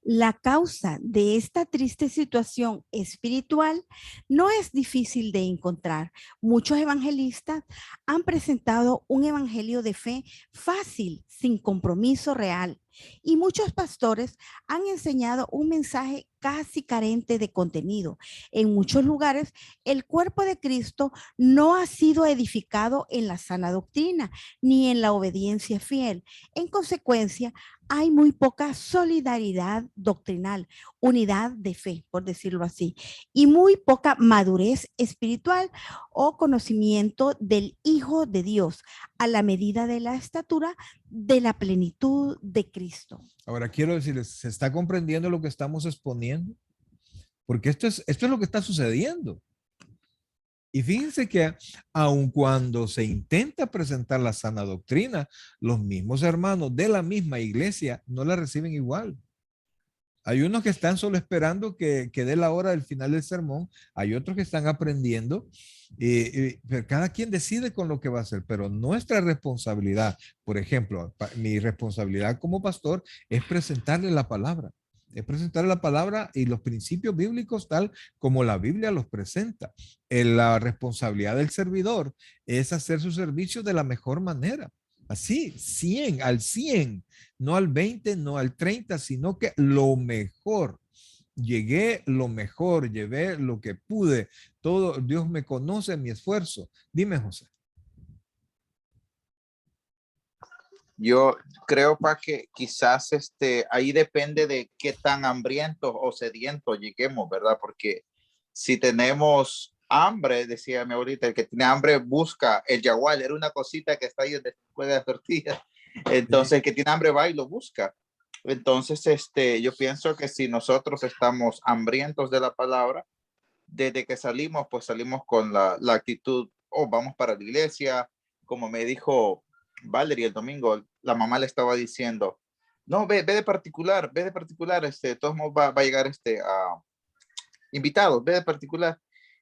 La causa de esta triste situación espiritual no es difícil de encontrar. Muchos evangelistas han presentado un evangelio de fe fácil, sin compromiso real. Y muchos pastores han enseñado un mensaje casi carente de contenido. En muchos lugares, el cuerpo de Cristo no ha sido edificado en la sana doctrina ni en la obediencia fiel. En consecuencia, hay muy poca solidaridad doctrinal, unidad de fe, por decirlo así, y muy poca madurez espiritual o conocimiento del Hijo de Dios a la medida de la estatura de la plenitud de Cristo. Ahora quiero decirles, ¿se está comprendiendo lo que estamos exponiendo? Porque esto es lo que está sucediendo. Y fíjense que aun cuando se intenta presentar la sana doctrina, los mismos hermanos de la misma iglesia no la reciben igual. Hay unos que están solo esperando que dé la hora del final del sermón, hay otros que están aprendiendo, pero cada quien decide con lo que va a hacer, pero nuestra responsabilidad, por ejemplo, mi responsabilidad como pastor es presentarle la palabra. Es presentar la palabra y los principios bíblicos tal como la Biblia los presenta. La responsabilidad del servidor es hacer su servicio de la mejor manera. Así, 100, al 100, no al 20, no al 30, sino que lo mejor. Llegué lo mejor, llevé lo que pude. Todo, Dios me conoce mi esfuerzo. Dime, José. Yo creo que quizás ahí depende de qué tan hambrientos o sedientos lleguemos, ¿verdad? Porque si tenemos hambre, decía mi abuelita, el que tiene hambre busca el yagual, era una cosita que está ahí después de la tortilla. Entonces, el que tiene hambre va y lo busca. Entonces, yo pienso que si nosotros estamos hambrientos de la palabra, desde que salimos, pues salimos con la actitud, oh, vamos para la iglesia, como me dijo Valerie el domingo, la mamá le estaba diciendo, no, ve de particular, todos modos va a llegar a invitados, ve de particular.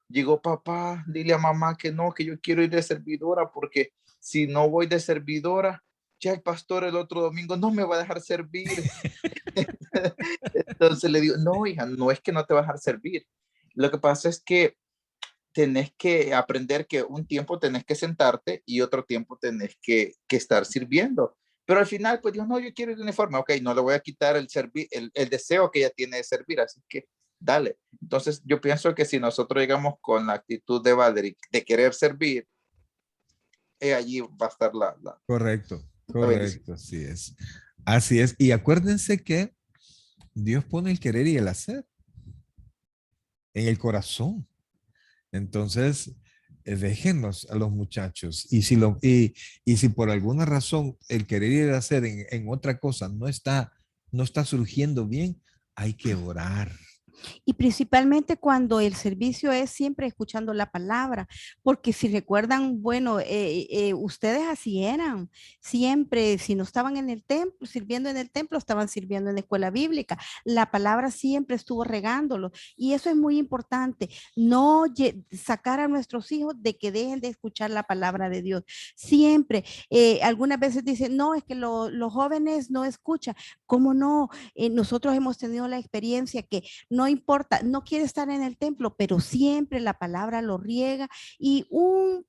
Llegó papá, dile a mamá que no, que yo quiero ir de servidora, porque si no voy de servidora, ya el pastor el otro domingo no me va a dejar servir. Entonces le digo, no, hija, no es que no te va a dejar servir. Lo que pasa es que tenés que aprender que un tiempo tenés que sentarte y otro tiempo tenés que estar sirviendo. Pero al final, pues Dios, no, yo quiero el uniforme. Ok, no le voy a quitar el deseo que ella tiene de servir, así que dale. Entonces, yo pienso que si nosotros llegamos con la actitud de Valerie de querer servir, allí va a estar la Correcto, la bendición. correcto, así es. Así es. Y acuérdense que Dios pone el querer y el hacer en el corazón. Entonces, déjenlos a los muchachos. Y si por alguna razón el querer y el hacer en otra cosa no está surgiendo bien, hay que orar. Y principalmente cuando el servicio es siempre escuchando la palabra, porque si recuerdan, bueno, ustedes así eran, siempre, si no estaban en el templo, sirviendo en el templo, estaban sirviendo en la escuela bíblica. La palabra siempre estuvo regándolo y eso es muy importante, no sacar a nuestros hijos de que dejen de escuchar la palabra de Dios. Siempre, algunas veces dicen, no, es que los jóvenes no escuchan. ¿Cómo no? Nosotros hemos tenido la experiencia que no importa, no quiere estar en el templo, pero siempre la palabra lo riega y un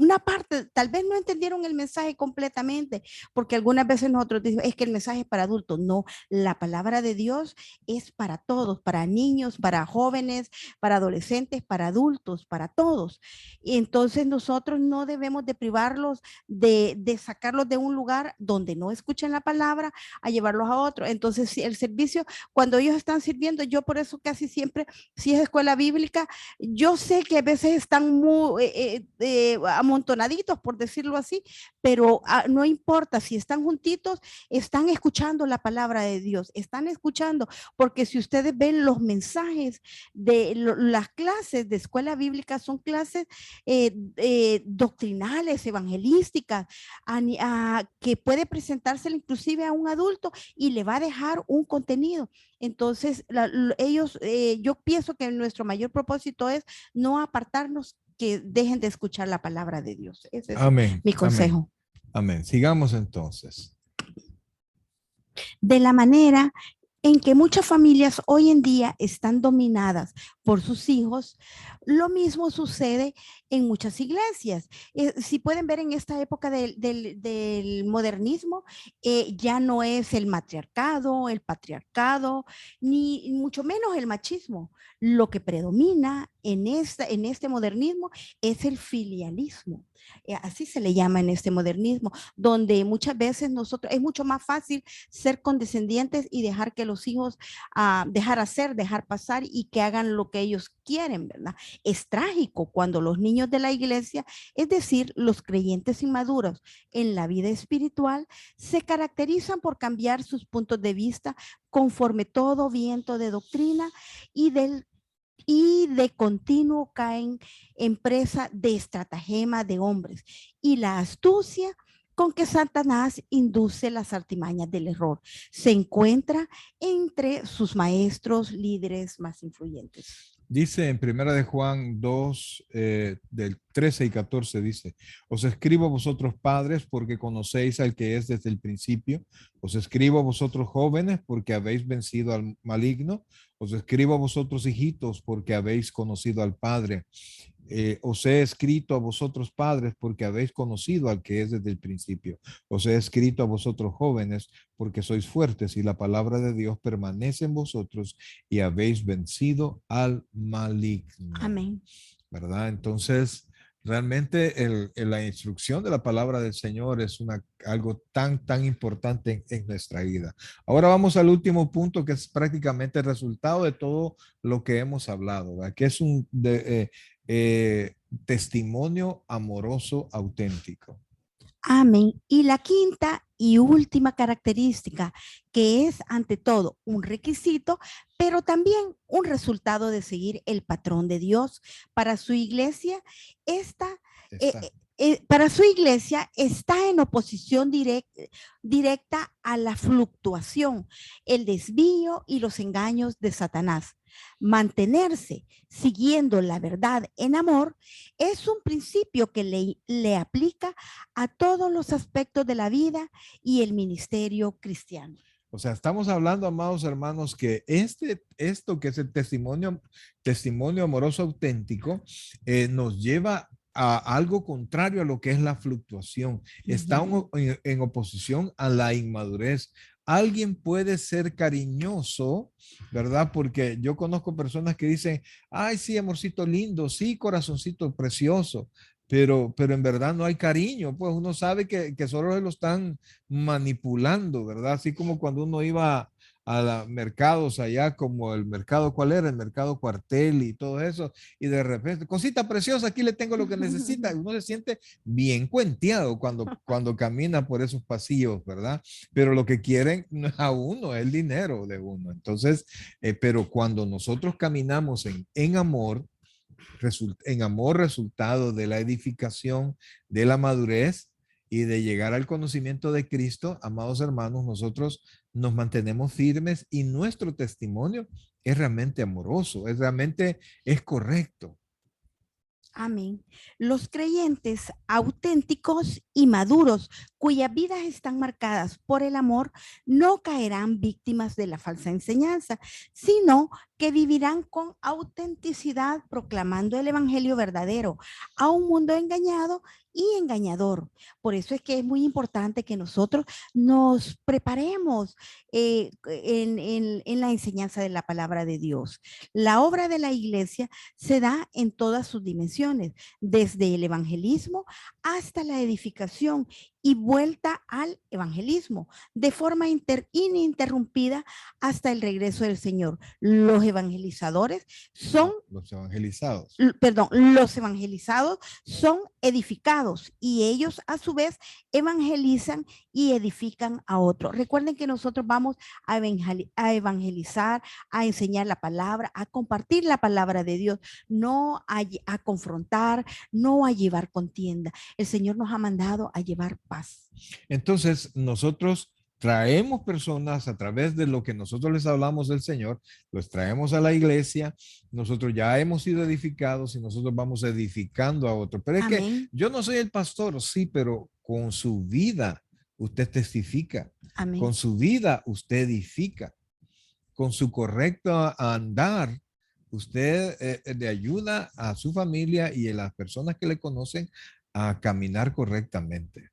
una parte, tal vez no entendieron el mensaje completamente, porque algunas veces nosotros decimos, es que el mensaje es para adultos. No, la palabra de Dios es para todos, para niños, para jóvenes, para adolescentes, para adultos, para todos. Y entonces nosotros no debemos de privarlos de sacarlos de un lugar donde no escuchen la palabra a llevarlos a otro. Entonces, si el servicio, cuando ellos están sirviendo, yo por eso casi siempre, si es escuela bíblica, yo sé que a veces están muy amontonaditos, por decirlo así, pero no importa, si están juntitos, están escuchando la palabra de Dios, están escuchando, porque si ustedes ven los mensajes de las clases de escuela bíblica, son clases doctrinales, evangelísticas, que puede presentárselo inclusive a un adulto y le va a dejar un contenido. Entonces, ellos, yo pienso que nuestro mayor propósito es no apartarnos, que dejen de escuchar la palabra de Dios. Ese es Amén. mi consejo. Amén. Amén. Sigamos entonces. De la manera en que muchas familias hoy en día están dominadas por sus hijos, lo mismo sucede en muchas iglesias. Si pueden ver en esta época del modernismo, ya no es el matriarcado, el patriarcado, ni mucho menos el machismo. Lo que predomina en este modernismo es el filialismo. Así se le llama en este modernismo, donde muchas veces nosotros, es mucho más fácil ser condescendientes y dejar que los hijos, dejar hacer, dejar pasar y que hagan lo que ellos quieren, ¿verdad? Es trágico cuando los niños de la iglesia, es decir, los creyentes inmaduros en la vida espiritual, se caracterizan por cambiar sus puntos de vista conforme todo viento de doctrina y de continuo caen en presa de estratagema de hombres y la astucia con que Satanás induce las artimañas del error. Se encuentra entre sus maestros líderes más influyentes. Dice en Primera de Juan 2, del 13 y 14, dice, os escribo a vosotros padres porque conocéis al que es desde el principio. Os escribo a vosotros jóvenes porque habéis vencido al maligno. Os escribo a vosotros hijitos porque habéis conocido al Padre. Os he escrito a vosotros padres porque habéis conocido al que es desde el principio. Os he escrito a vosotros jóvenes porque sois fuertes y la palabra de Dios permanece en vosotros y habéis vencido al maligno. Amén. ¿Verdad? Entonces, realmente la instrucción de la palabra del Señor es algo tan importante en nuestra vida. Ahora vamos al último punto, que es prácticamente el resultado de todo lo que hemos hablado, ¿verdad? Que es un testimonio amoroso auténtico. Amén. Y la quinta y última característica, que es ante todo un requisito, pero también un resultado de seguir el patrón de Dios para su iglesia, para su iglesia está en oposición directa a la fluctuación, el desvío y los engaños de Satanás. Mantenerse siguiendo la verdad en amor es un principio que le aplica a todos los aspectos de la vida y el ministerio cristiano. O sea, estamos hablando, amados hermanos, que esto que es el testimonio amoroso auténtico, nos lleva a algo contrario a lo que es la fluctuación. Está en oposición a la inmadurez. Alguien puede ser cariñoso, ¿verdad? Porque yo conozco personas que dicen, ay, sí, amorcito lindo, sí, corazoncito precioso, pero en verdad no hay cariño, pues uno sabe que solo lo están manipulando, ¿verdad? Así como cuando uno iba a mercados allá, como el mercado, ¿cuál era? El mercado Cuartel y todo eso, y de repente, cosita preciosa, aquí le tengo lo que necesita. Uno se siente bien cuenteado cuando camina por esos pasillos, ¿verdad? Pero lo que quieren a uno es el dinero de uno. Entonces, pero cuando nosotros caminamos en amor, resultado de la edificación, de la madurez y de llegar al conocimiento de Cristo, amados hermanos, nosotros nos mantenemos firmes y nuestro testimonio es realmente amoroso, es correcto. Amén. Los creyentes auténticos y maduros cuyas vidas están marcadas por el amor, no caerán víctimas de la falsa enseñanza, sino que vivirán con autenticidad proclamando el evangelio verdadero a un mundo engañado y engañador. Por eso es que es muy importante que nosotros nos preparemos en la enseñanza de la palabra de Dios. La obra de la iglesia se da en todas sus dimensiones, desde el evangelismo hasta la edificación y vuelta al evangelismo, de forma ininterrumpida hasta el regreso del Señor. Los evangelizadores son, Los evangelizados. perdón, los evangelizados son edificados y ellos a su vez evangelizan y edifican a otros. Recuerden que nosotros vamos a evangelizar, a enseñar la palabra, a compartir la palabra de Dios, no a confrontar, no a llevar contienda. El Señor nos ha mandado a llevar paz. Entonces, nosotros traemos personas a través de lo que nosotros les hablamos del Señor, los traemos a la iglesia, nosotros ya hemos sido edificados y nosotros vamos edificando a otros. Pero es que Amén. yo no soy el pastor, sí, pero con su vida usted testifica, Amén. con su vida usted edifica, con su correcto andar, usted le ayuda a su familia y a las personas que le conocen a caminar correctamente.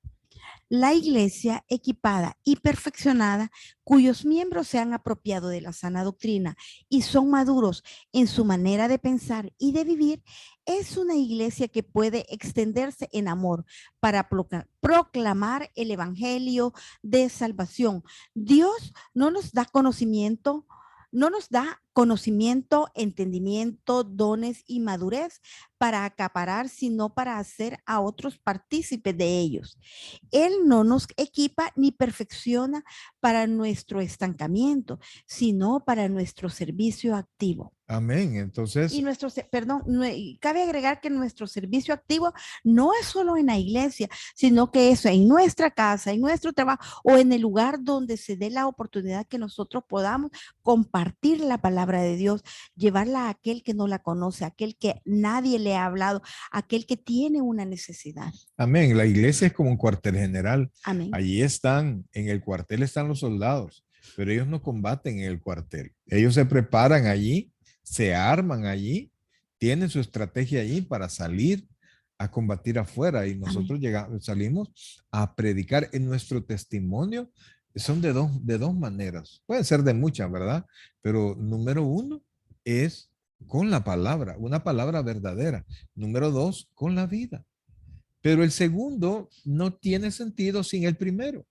La iglesia equipada y perfeccionada, cuyos miembros se han apropiado de la sana doctrina y son maduros en su manera de pensar y de vivir, es una iglesia que puede extenderse en amor para proclamar el evangelio de salvación. Dios no nos da conocimiento, entendimiento, dones y madurez para acaparar, sino para hacer a otros partícipes de ellos. Él no nos equipa ni perfecciona para nuestro estancamiento, sino para nuestro servicio activo. Amén. Entonces, Y cabe agregar que nuestro servicio activo no es solo en la iglesia, sino que es en nuestra casa, en nuestro trabajo o en el lugar donde se dé la oportunidad que nosotros podamos compartir la palabra de Dios, llevarla a aquel que no la conoce, a aquel que nadie le ha hablado, a aquel que tiene una necesidad. amén. La iglesia es como un cuartel general. Amén. Allí están, en el cuartel están los soldados, pero ellos no combaten en el cuartel. Ellos se preparan allí, se arman allí, tienen su estrategia allí para salir a combatir afuera y nosotros salimos a predicar. En nuestro testimonio son de dos maneras, pueden ser de muchas, ¿verdad? Pero número uno es con la palabra, una palabra verdadera. Número dos, con la vida. Pero el segundo no tiene sentido sin el primero.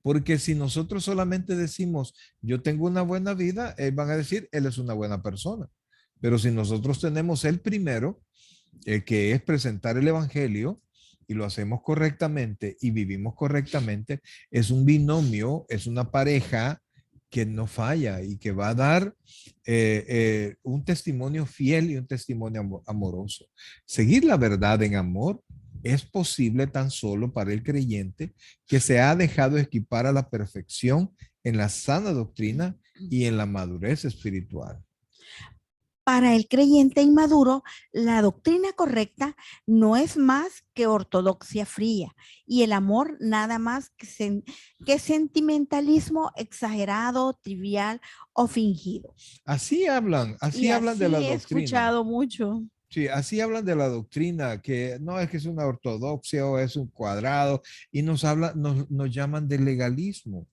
Porque si nosotros solamente decimos, yo tengo una buena vida, van a decir, él es una buena persona. Pero si nosotros tenemos el primero, que es presentar el evangelio, y lo hacemos correctamente y vivimos correctamente, es un binomio, es una pareja que no falla y que va a dar un testimonio fiel y un testimonio amoroso. Seguir la verdad en amor es posible tan solo para el creyente que se ha dejado equipar a la perfección en la sana doctrina y en la madurez espiritual. Para el creyente inmaduro, la doctrina correcta no es más que ortodoxia fría y el amor nada más que sentimentalismo exagerado, trivial o fingido. Así hablan de la doctrina. He escuchado mucho. Sí, así hablan de la doctrina, que no es que es una ortodoxia o es un cuadrado, y nos llaman de legalismo.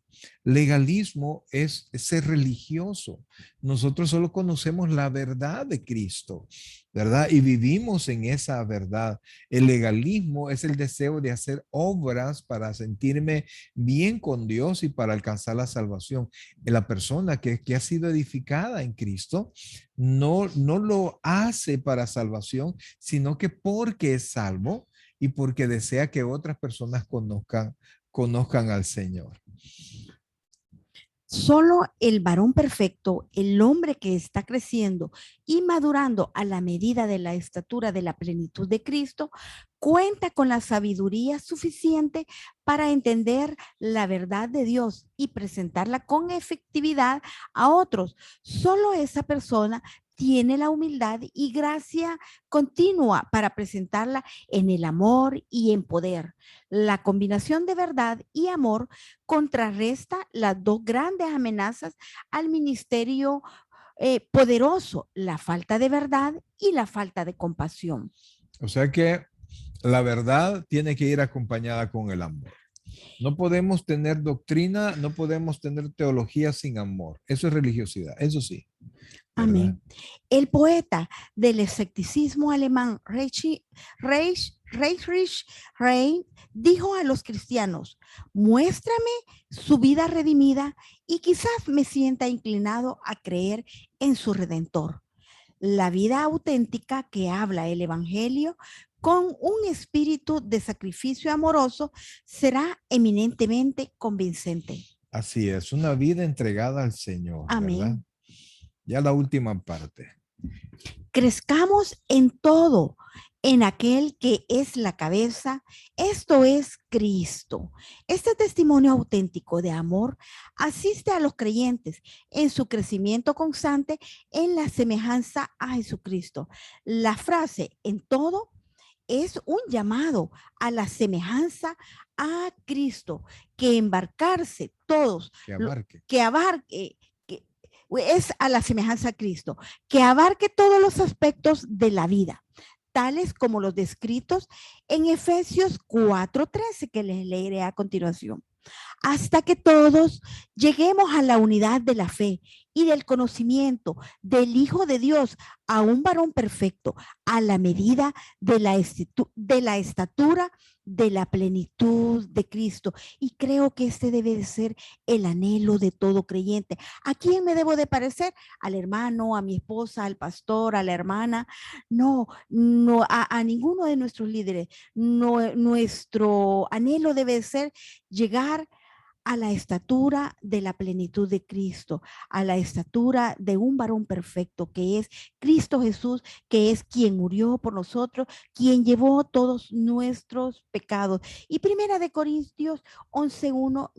Legalismo es ser religioso. Nosotros solo conocemos la verdad de Cristo, ¿verdad? Y vivimos en esa verdad. El legalismo es el deseo de hacer obras para sentirme bien con Dios y para alcanzar la salvación. La persona que ha sido edificada en Cristo no lo hace para salvación, sino que porque es salvo y porque desea que otras personas conozcan al Señor. Solo el varón perfecto, el hombre que está creciendo y madurando a la medida de la estatura de la plenitud de Cristo, cuenta con la sabiduría suficiente para entender la verdad de Dios y presentarla con efectividad a otros. Solo esa persona tiene la humildad y gracia continua para presentarla en el amor y en poder. La combinación de verdad y amor contrarresta las dos grandes amenazas al ministerio poderoso, la falta de verdad y la falta de compasión. O sea que la verdad tiene que ir acompañada con el amor. No podemos tener doctrina, no podemos tener teología sin amor. Eso es religiosidad, eso sí. ¿Verdad? Amén. El poeta del escepticismo alemán Friedrich Reich dijo a los cristianos: muéstrame su vida redimida y quizás me sienta inclinado a creer en su Redentor. La vida auténtica que habla el Evangelio con un espíritu de sacrificio amoroso será eminentemente convincente. Así es, una vida entregada al Señor, Amén. ¿verdad? Ya la última parte. Crezcamos en todo, en aquel que es la cabeza, esto es Cristo. Este testimonio auténtico de amor asiste a los creyentes en su crecimiento constante en la semejanza a Jesucristo. La frase en todo es un llamado a la semejanza a Cristo, que embarcarse todos, Que abarque. que abarque, que es a la semejanza a Cristo, que abarque todos los aspectos de la vida, tales como los descritos en Efesios 4:13, que les leeré a continuación. Hasta que todos lleguemos a la unidad de la fe y del conocimiento del Hijo de Dios, a un varón perfecto, a la medida de la estatura de la plenitud de Cristo. Y creo que este debe de ser el anhelo de todo creyente. ¿A quién me debo de parecer? ¿Al hermano, a mi esposa, al pastor, a la hermana? No, no, a ninguno de nuestros líderes. No, nuestro anhelo debe ser llegar a la estatura de la plenitud de Cristo, a la estatura de un varón perfecto, que es Cristo Jesús, que es quien murió por nosotros, quien llevó todos nuestros pecados. Y Primera de Corintios 11:1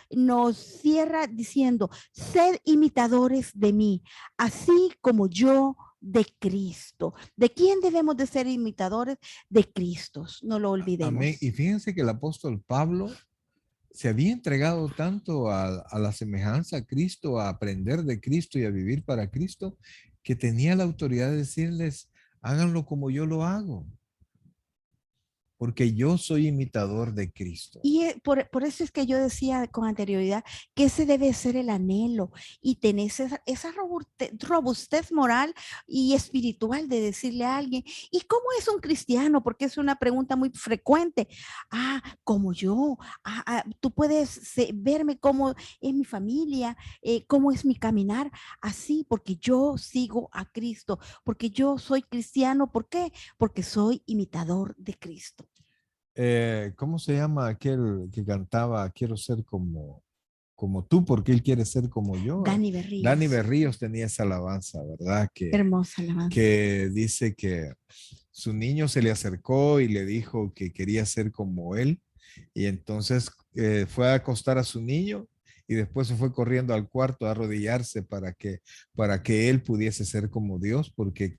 nos cierra diciendo: sed imitadores de mí, así como yo de Cristo. ¿De quién debemos de ser imitadores? De Cristo, no lo olvidemos. Amén. Y fíjense que el apóstol Pablo se había entregado tanto a la semejanza a Cristo, a aprender de Cristo y a vivir para Cristo, que tenía la autoridad de decirles: háganlo como yo lo hago, porque yo soy imitador de Cristo. Y por eso es que yo decía con anterioridad que ese debe ser el anhelo y tener esa robustez moral y espiritual de decirle a alguien: ¿y cómo es un cristiano? Porque es una pregunta muy frecuente. Como yo. Tú puedes verme cómo es mi familia, cómo es mi caminar, así, porque yo sigo a Cristo, porque yo soy cristiano. ¿Por qué? Porque soy imitador de Cristo. ¿Cómo se llama aquel que cantaba quiero ser como tú, porque él quiere ser como yo? Dani Berríos. Dani Berríos tenía esa alabanza, ¿verdad? Hermosa alabanza. Que dice que su niño se le acercó y le dijo que quería ser como él, y entonces fue a acostar a su niño y después se fue corriendo al cuarto a arrodillarse para que él pudiese ser como Dios, porque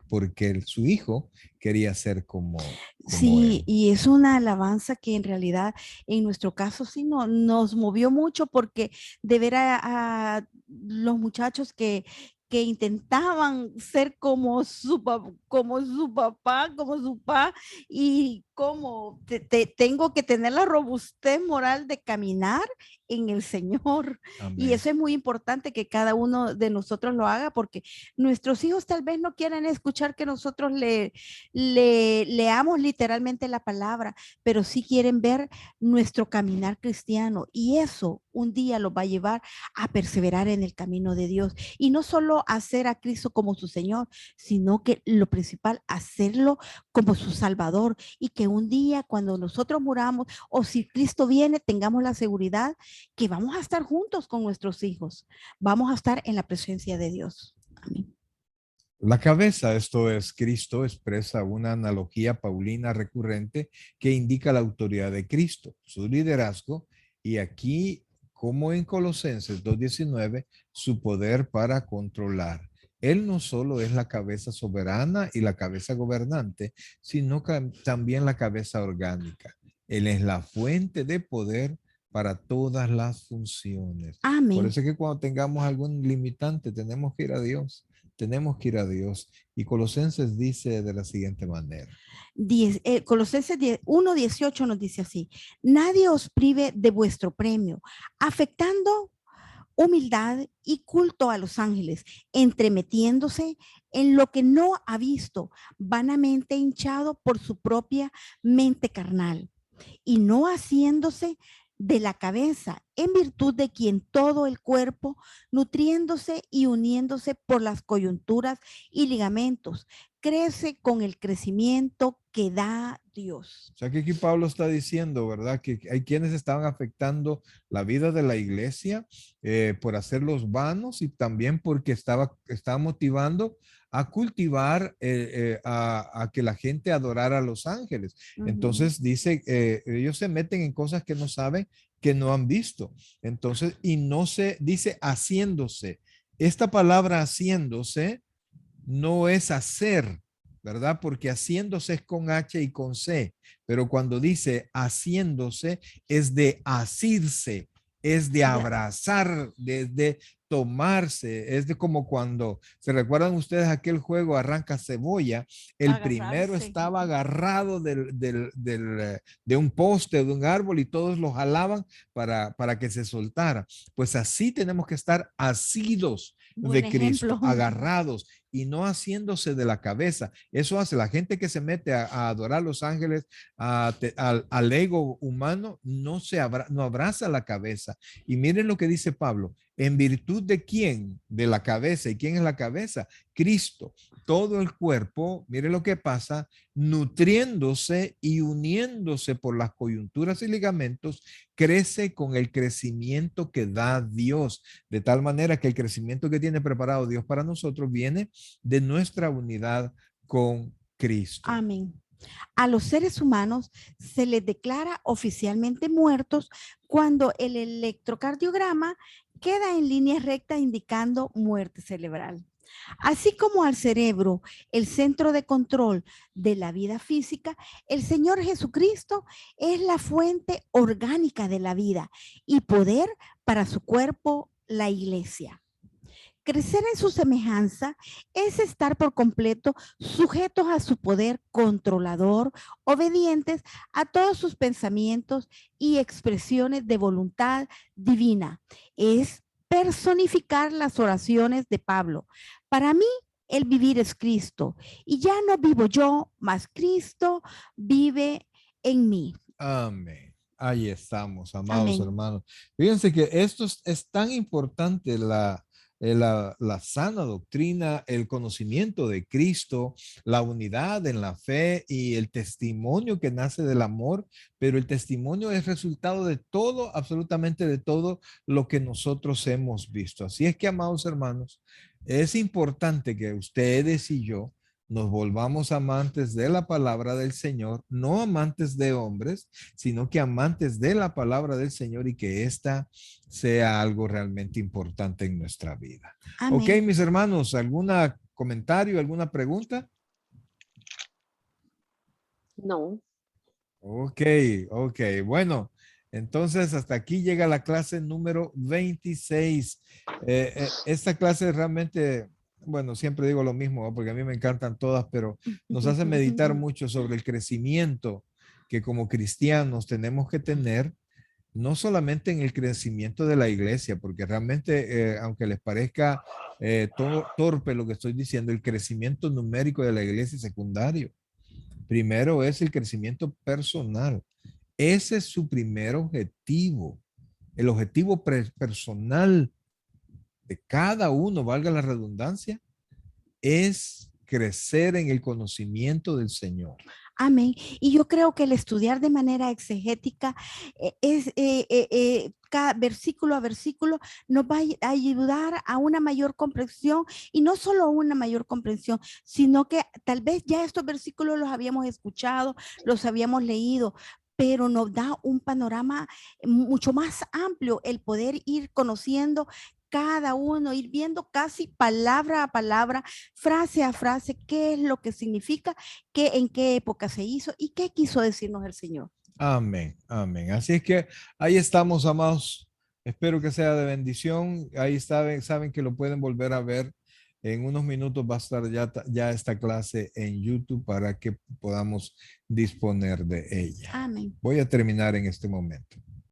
su hijo quería ser como Sí, él. y es una alabanza que en realidad en nuestro caso sí nos movió mucho, porque de ver a los muchachos que intentaban ser como su papá, como su papá, y como tengo que tener la robustez moral de caminar en el Señor. Amén. Y eso es muy importante que cada uno de nosotros lo haga, porque nuestros hijos tal vez no quieran escuchar que nosotros leamos literalmente la palabra, pero sí quieren ver nuestro caminar cristiano, y eso un día los va a llevar a perseverar en el camino de Dios, y no solo hacer a Cristo como su Señor, sino que lo principal, hacerlo como su Salvador, y que un día cuando nosotros muramos, o si Cristo viene, tengamos la seguridad que vamos a estar juntos con nuestros hijos, vamos a estar en la presencia de Dios. Amén. La cabeza, esto es Cristo, expresa una analogía paulina recurrente que indica la autoridad de Cristo, su liderazgo, y aquí, como en Colosenses 2:19, su poder para controlar. Él no solo es la cabeza soberana y la cabeza gobernante, sino también la cabeza orgánica. Él es la fuente de poder para todas las funciones. Por Amén. eso es que cuando tengamos algún limitante, tenemos que ir a Dios. Tenemos que ir a Dios. Y Colosenses dice de la siguiente manera. Colosenses 1:18 nos dice así: nadie os prive de vuestro premio, afectando humildad y culto a los ángeles, entremetiéndose en lo que no ha visto, vanamente hinchado por su propia mente carnal, y no haciéndose de la cabeza, en virtud de quien todo el cuerpo, nutriéndose y uniéndose por las coyunturas y ligamentos, crece con el crecimiento que da Dios. O sea que aquí Pablo está diciendo, ¿verdad? Que hay quienes estaban afectando la vida de la iglesia por hacerlos vanos y también porque estaba motivando a cultivar, a que la gente adorara a los ángeles. Entonces dice, ellos se meten en cosas que no saben, que no han visto. Entonces, y no se dice haciéndose. Esta palabra haciéndose no es hacer, ¿verdad? Porque haciéndose es con H y con C, pero cuando dice haciéndose es de asirse, es de abrazar, de tomarse, es de como cuando, ¿se recuerdan ustedes aquel juego Arranca Cebolla? El primero estaba agarrado de un poste, de un árbol y todos lo jalaban para que se soltara. Pues así tenemos que estar asidos de Cristo, agarrados y no haciéndose de la cabeza. Eso hace la gente que se mete a adorar a los ángeles, al ego humano, no abraza la cabeza. Y miren lo que dice Pablo: ¿en virtud de quién? De la cabeza. ¿Y quién es la cabeza? Cristo. Todo el cuerpo, miren lo que pasa, nutriéndose y uniéndose por las coyunturas y ligamentos, crece con el crecimiento que da Dios, de tal manera que el crecimiento que tiene preparado Dios para nosotros viene de nuestra unidad con Cristo. Amén. A los seres humanos se les declara oficialmente muertos cuando el electrocardiograma queda en línea recta indicando muerte cerebral. Así como al cerebro, el centro de control de la vida física, el Señor Jesucristo es la fuente orgánica de la vida y poder para su cuerpo, la iglesia. Crecer en su semejanza es estar por completo sujetos a su poder controlador, obedientes a todos sus pensamientos y expresiones de voluntad divina. Es personificar las oraciones de Pablo. Para mí, el vivir es Cristo y ya no vivo yo, mas Cristo vive en mí. Amén. Ahí estamos, amados Amén. hermanos. Fíjense que esto es tan importante, la sana doctrina, el conocimiento de Cristo, la unidad en la fe y el testimonio que nace del amor, pero el testimonio es resultado de todo, absolutamente de todo lo que nosotros hemos visto. Así es que, amados hermanos, es importante que ustedes y yo nos volvamos amantes de la palabra del Señor, no amantes de hombres, sino que amantes de la palabra del Señor y que esta sea algo realmente importante en nuestra vida. Amén. Ok, mis hermanos, ¿algún comentario, alguna pregunta? No. Ok, bueno. Entonces, hasta aquí llega la clase número 26. Esta clase realmente, bueno, siempre digo lo mismo, porque a mí me encantan todas, pero nos hace meditar mucho sobre el crecimiento que como cristianos tenemos que tener, no solamente en el crecimiento de la iglesia, porque realmente, aunque les parezca torpe lo que estoy diciendo, el crecimiento numérico de la iglesia es secundario. Primero es el crecimiento personal. Ese es su primer objetivo. El objetivo personal de cada uno, valga la redundancia, es crecer en el conocimiento del Señor. Amén. Y yo creo que el estudiar de manera exegética es cada versículo a versículo nos va a ayudar a una mayor comprensión, y no solo una mayor comprensión, sino que tal vez ya estos versículos los habíamos escuchado, los habíamos leído, pero nos da un panorama mucho más amplio el poder ir conociendo cada uno, ir viendo casi palabra a palabra, frase a frase, qué es lo que significa, qué, en qué época se hizo y qué quiso decirnos el Señor. Amén, amén. Así es que ahí estamos, amados. Espero que sea de bendición. Ahí saben que lo pueden volver a ver. En unos minutos va a estar ya esta clase en YouTube para que podamos disponer de ella. Amén. Voy a terminar en este momento.